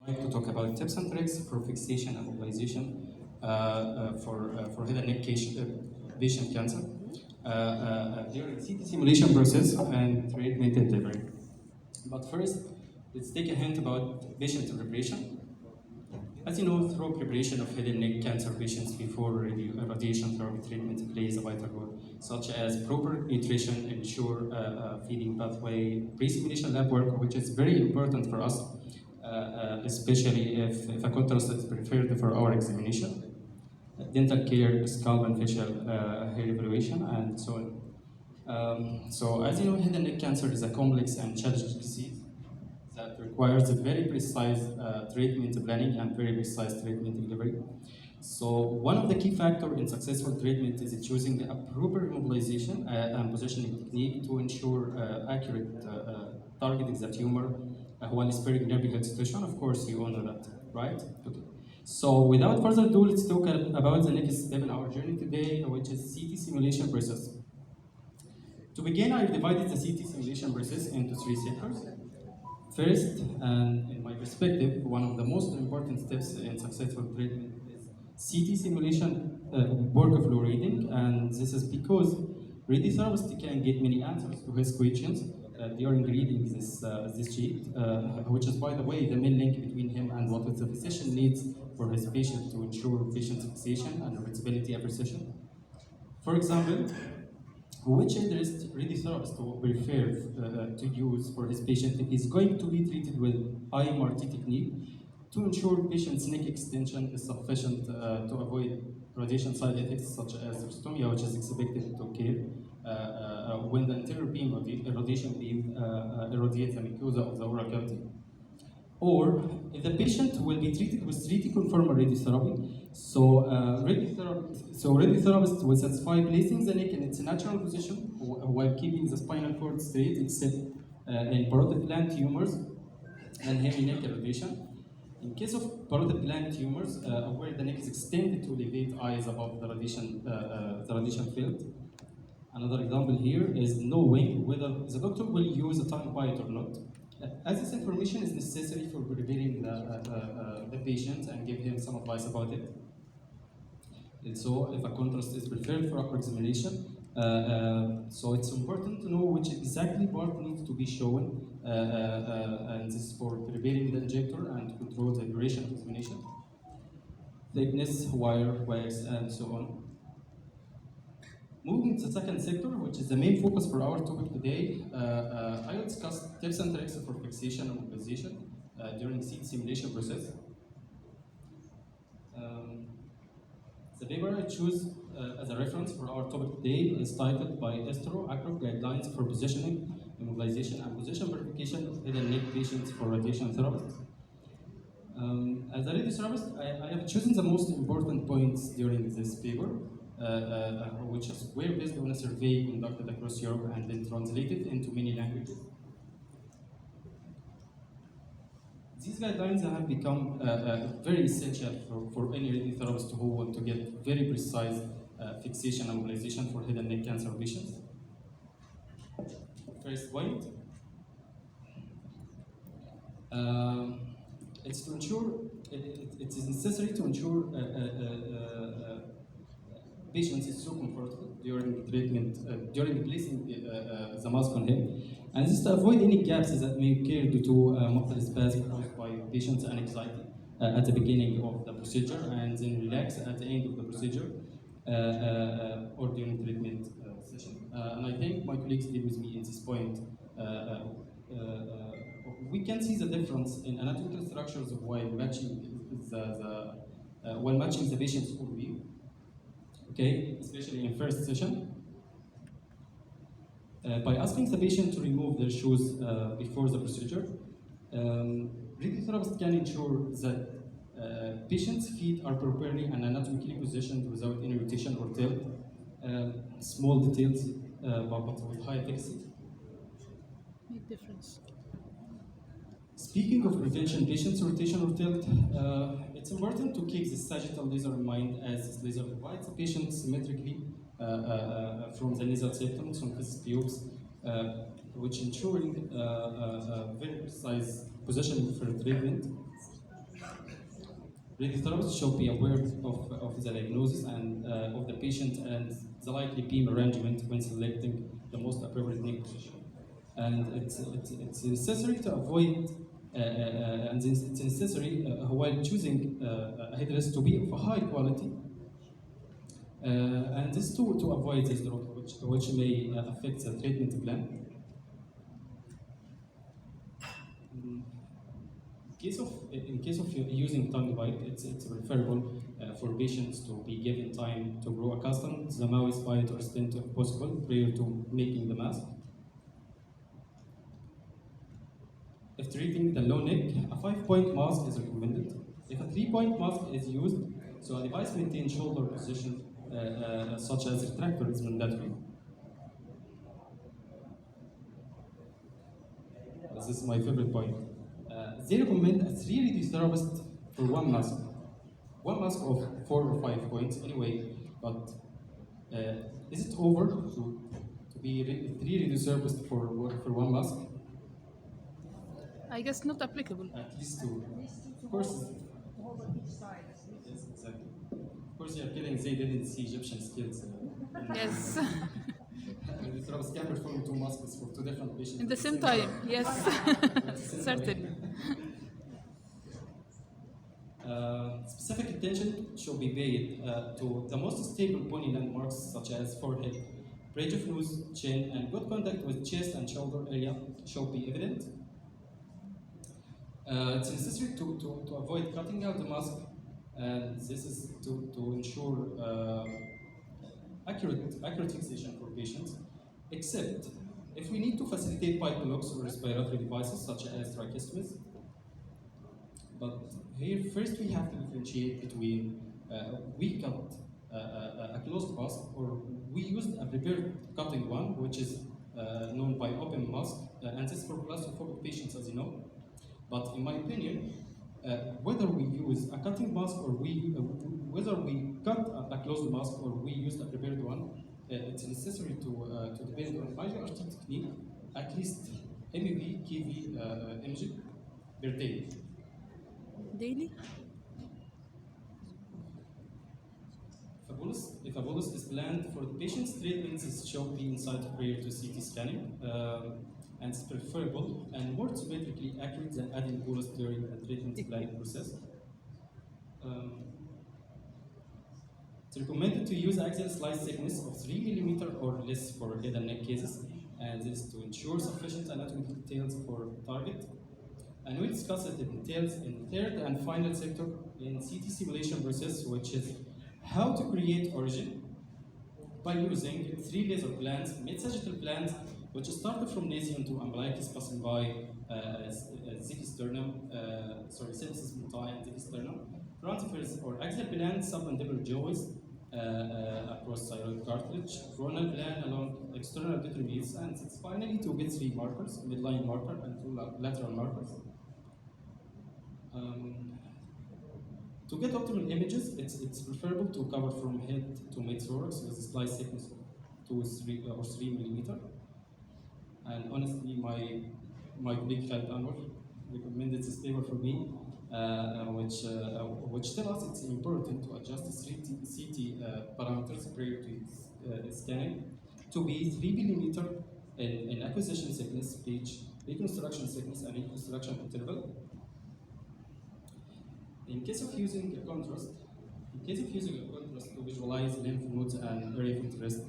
like to talk about tips and tricks for fixation and immobilization for head and neck patient cancer during CT simulation process and treatment delivery. But first, let's take a hint about patient preparation. As you know, through preparation of head and neck cancer patients before radiation therapy treatment plays a vital role, such as proper nutrition, ensure feeding pathway, pre-simulation lab work, which is very important for us, especially if a contrast is preferred for our examination, dental care, scalp and facial hair evaluation, and so on. So as you know, head and neck cancer is a complex and challenging disease that requires a very precise treatment planning and very precise treatment delivery. So one of the key factors in successful treatment is choosing a proper immobilization and positioning technique to ensure accurate targeting the tumor while sparing nerve reconstitution. Of course, you all know that, right? Okay. So without further ado, let's talk about the next step in our journey today, which is CT simulation process. To begin, I've divided the CT simulation process into three sectors. First, and in my perspective, one of the most important steps in successful treatment is CT simulation workflow reading, and this is because radiotherapist can get many answers to his questions during reading this sheet, which is, by the way, the main link between him and what the physician needs for his patient to ensure patient fixation and reversibility every session. For example, which interest radiotherapist will prefer to use for his patient is going to be treated with IMRT technique to ensure patient's neck extension is sufficient to avoid radiation side effects such as rostomia, which is expected to occur when the anterior beam radiation beam irradiates the mucosa of the oral cavity. Or if the patient will be treated with radiconformal radiotherapy, so radiotherapist will satisfy placing the neck in its natural position while keeping the spinal cord straight, except in parotid gland tumors and heavy neck irradiation. In case of parotid gland tumors, where the neck is extended to elevate eyes above the radiation field. Another example here is knowing whether the doctor will use a tongue bite or not. As this information is necessary for preparing the patient and give him some advice about it. And so if a contrast is preferred for upper examination, so it's important to know which exactly part needs to be shown, and this is for preparing the injector and to control the duration of examination, thickness, wire, wax, and so on. Moving to the second sector, which is the main focus for our topic today, I will discuss tips and tricks for fixation and immobilization during CT simulation process. The paper I choose as a reference for our topic today is titled by Estro Acrob Guidelines for Positioning, Immobilization, and Position Verification of Head and Neck Patients for Radiation Therapists. As a radiotherapist, I have chosen the most important points during this paper, which were based on a survey conducted across Europe and then translated into many languages. These guidelines have become very essential for any radiotherapist who want to get very precise fixation and immobilization for head and neck cancer patients. First point, it's to ensure, it is necessary to ensure patients is so comfortable during the treatment, during placing the mask on him, and this is to avoid any gaps that may occur due to muscle spasm caused by patients' anxiety at the beginning of the procedure and then relax at the end of the procedure or during treatment session. And I think my colleagues did with me in this point. We can see the difference in anatomical structures while matching the patient's full view. Okay, especially in first session. By asking the patient to remove their shoes before the procedure, radiotherapists can ensure that patients' feet are properly and anatomically positioned without any rotation or tilt. Small details, but with high efficacy. Big difference. Speaking of prevention, patients' rotation or tilt, it's important to keep the sagittal laser in mind, as this laser provides the patient symmetrically from the nasal septum, from his pubes, which ensuring very precise positioning for treatment. Radiotherapist should be aware of the diagnosis and of the patient and the likely beam arrangement when selecting the most appropriate neck position. And it's necessary to avoid and it's necessary while choosing a headrest to be of a high quality. And this to avoid this drop, which may affect the treatment plan. In case of using tongue bite, it's preferable for patients to be given time to grow accustomed to the mouse bite or stent if possible prior to making the mask. If treating the low neck, a 5-point mask is recommended. If a 3-point mask is used, so a device maintains shoulder position such as retractor is mandatory. This is my favorite point. They recommend a 3 radiotherapist for one mask. One mask of 4 or 5 points anyway, but is it over to be 3 radiotherapists for one mask? I guess not applicable. At least 2. Of course. Yes, exactly. Of course, you're kidding. They didn't see Egyptian skills. Yes. The therapist can perform 2 masks for 2 different patients In the same time, yes. Certainly. Specific attention should be paid to the most stable bony landmarks such as forehead, bridge of nose, chin, and good contact with chest and shoulder area should be evident. It's necessary to avoid cutting out the mask, and this is to ensure accurate fixation for patients, except if we need to facilitate pipe locks or respiratory devices such as tracheostomies. But here, first we have to differentiate between we cut a closed mask or we used a prepared cutting one, which is known by open mask, and this is for claustrophobic patients, as you know. But in my opinion, whether we use a cutting mask or whether we cut a closed mask or we use a prepared one, it's necessary to depend on IGRT technique, at least MEV, KV imaging per day. Daily? If a bolus is planned for the patient's treatment, this should be inside prior to CT scanning, and it's preferable and more symmetrically accurate than adding bolus during the treatment planning process. It's recommended to use axial slice thickness of 3 mm or less for head and neck cases, and this is to ensure sufficient anatomical details for target. And we'll discuss the details in third and final sector in CT simulation process, which is how to create origin by using 3 laser plans, mid-sagittal plans, which start from nassion to umbilicus, passing by sepsis multi and zigisternum, transfers or axial plan, submandibular jaws across thyroid cartilage, coronal plan along external determines, and it's finally to get 3 markers, midline marker and 2 lateral markers. To get optimal images, it's preferable to cover from head to mid-thorax with a slice thickness of 2 or 3 mm. And honestly, my colleague Khalid recommended this paper for me, which tells us it's important to adjust the CT parameters prior to scanning to be 3 mm in acquisition thickness, pitch, reconstruction thickness, and reconstruction interval. In case of using a contrast to visualize lymph nodes and area of interest,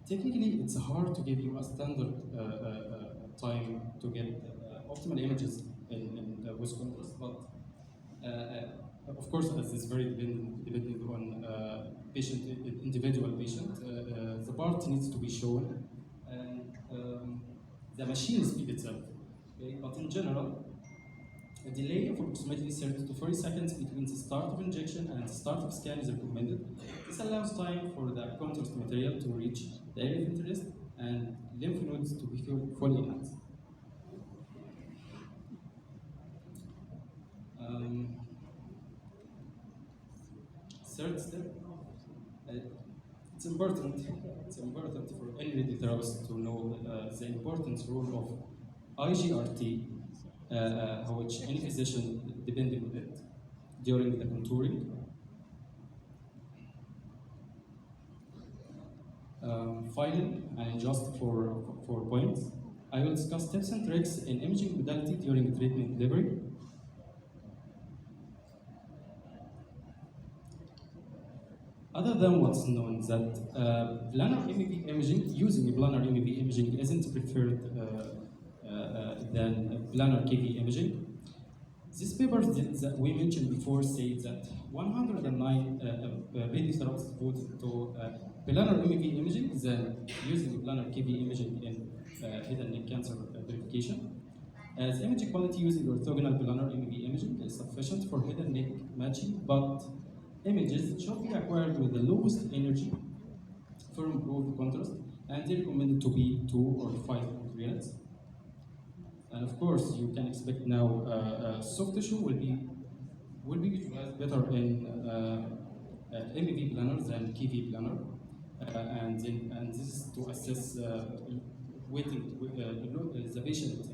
technically it's hard to give you a standard time to get optimal images with contrast, but of course, as it's very dependent on individual patient, the part needs to be shown and the machine speed itself. Okay? But in general, a delay of approximately 30 to 40 seconds between the start of injection and the start of scan is recommended. This allows time for the contrast material to reach the area of interest and lymph nodes to be fully enhanced. Third step, it's important for any radiotherapist to know the important role of IGRT which any physician depending on it during the contouring. Finally, and just for points, I will discuss tips and tricks in imaging modality during treatment delivery. Other than what's known that planar MEV imaging, using planar MEV imaging isn't preferred than planar KV imaging. This paper that we mentioned before said that 109 radiotherapists voted to planar MEV imaging than using planar KV imaging in head and neck cancer verification. As image quality using orthogonal planar MEV imaging is sufficient for head and neck matching, but images should be acquired with the lowest energy for improved contrast, and they recommended to be 2 or 5 units. And of course, you can expect now soft tissue will be visualized better in MEV planar than KV planar, and this is to assess waiting the patient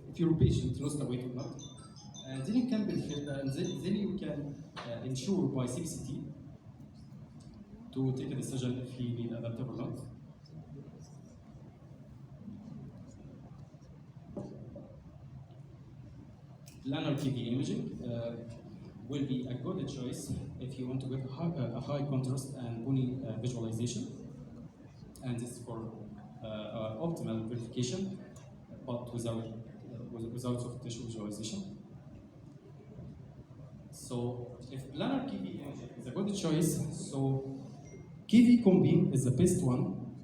if your patient lost the weight or not. And then you can then you can ensure by CBCT to take a decision if he need adaptive or not. Planar KV imaging will be a good choice if you want to get a high contrast and bony visualization, and this is for optimal verification, but without soft tissue visualization. So, if planar KV imaging is a good choice, so KV Combi is the best one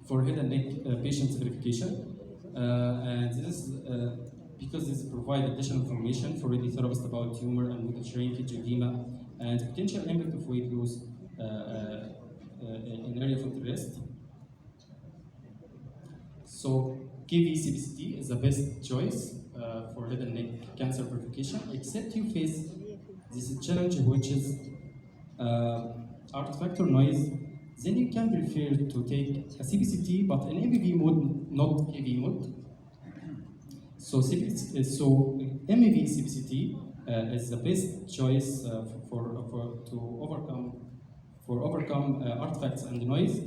for head and neck patient verification, and this is because this provides additional information for radiotherapists about tumor and wound shrinkage, edema, and potential impact of weight loss in area of interest. So KV CBCT is the best choice for head and neck cancer verification, except you face this challenge, which is artifact or noise. Then you can prefer to take a CBCT, but in MEV mode, not KV mode. So MEV CBCT is the best choice to overcome artifacts and noise.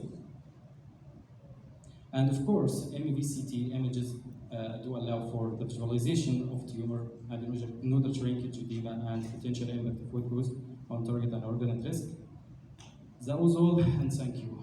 And of course, MEV CT images do allow for the visualization of tumor and nodal shrinkage, edema, and potential impact of weight loss on target and organ at risk. That was all, and thank you.